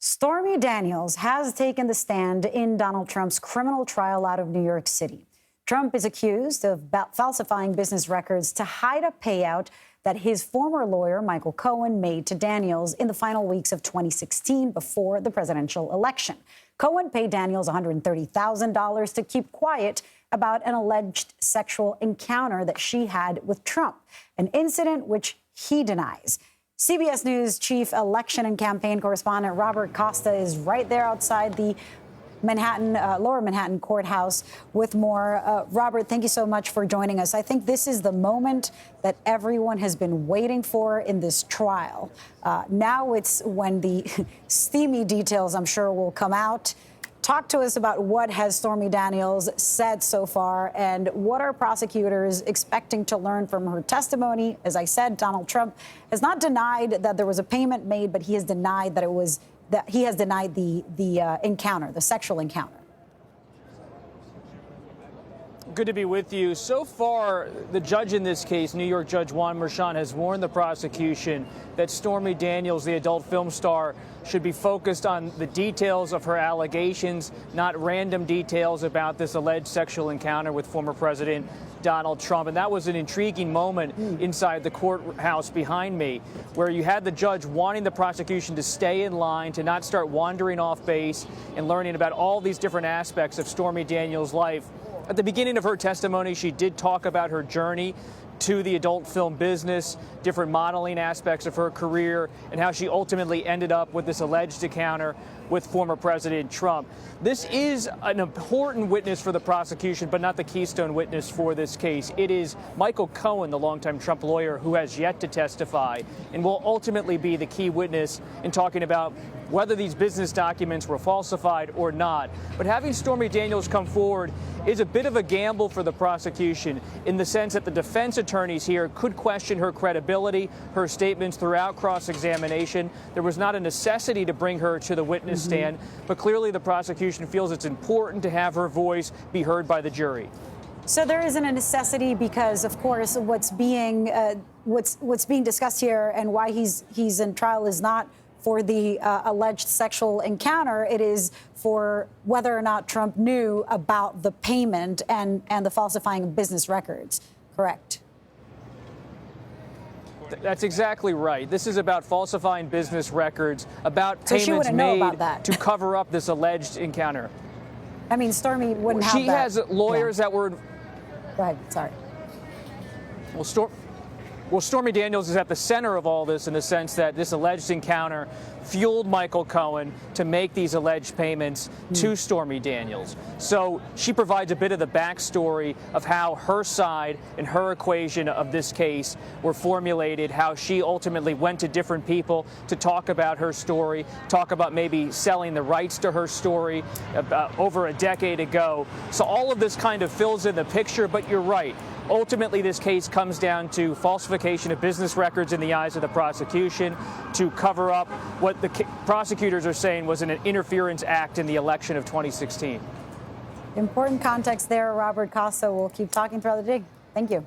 Stormy Daniels has taken the stand in Donald Trump's criminal trial out of New York City. Trump is accused of falsifying business records to hide a payout that his former lawyer, Michael Cohen, made to Daniels in the final weeks of 2016 before the presidential election. Cohen paid Daniels $130,000 to keep quiet about an alleged sexual encounter that she had with Trump, an incident which he denies. CBS News chief election and campaign correspondent Robert Costa is right there outside the Lower Manhattan courthouse with more. Robert, thank you so much for joining us. I think this is the moment that everyone has been waiting for in this trial. Now it's when the steamy details, I'm sure, will come out. Talk to us about what has Stormy Daniels said so far, and what are prosecutors expecting to learn from her testimony? As I said, Donald Trump has not denied that there was a payment made, but he has denied that the encounter, the sexual encounter. Good to be with you. So far, the judge in this case, New York Judge Juan Merchan, has warned the prosecution that Stormy Daniels, the adult film star, should be focused on the details of her allegations, not random details about this alleged sexual encounter with former President Donald Trump. And that was an intriguing moment inside the courthouse behind me, where you had the judge wanting the prosecution to stay in line, to not start wandering off base and learning about all these different aspects of Stormy Daniels' life. At the beginning of her testimony, she did talk about her journey to the adult film business, different modeling aspects of her career, and how she ultimately ended up with this alleged encounter with former President Trump. This is an important witness for the prosecution, but not the keystone witness for this case. It is Michael Cohen, the longtime Trump lawyer, who has yet to testify and will ultimately be the key witness in talking about whether these business documents were falsified or not. But having Stormy Daniels come forward is a bit of a gamble for the prosecution, in the sense that the defense attorneys here could question her credibility, her statements throughout cross-examination. There was not a necessity to bring her to the witness stand, but clearly the prosecution feels it's important to have her voice be heard by the jury. So there isn't a necessity because, of course, what's being discussed here and why he's in trial is not for the alleged sexual encounter. It is for whether or not Trump knew about the payment and the falsifying of business records. Correct? That's exactly right. This is about falsifying business records, about payments made to cover up this alleged encounter. I mean, Stormy wouldn't have that. She has lawyers that were... Go ahead. Sorry. Well, Stormy Daniels is at the center of all this, in the sense that this alleged encounter fueled Michael Cohen to make these alleged payments to Stormy Daniels. So she provides a bit of the backstory of how her side and her equation of this case were formulated, how she ultimately went to different people to talk about her story, talk about maybe selling the rights to her story about over a decade ago. So all of this kind of fills in the picture, but you're right. Ultimately, this case comes down to falsification of business records in the eyes of the prosecution to cover up what the prosecutors are saying was an interference act in the election of 2016. Important context there, Robert Costa. We'll keep talking throughout the day. Thank you.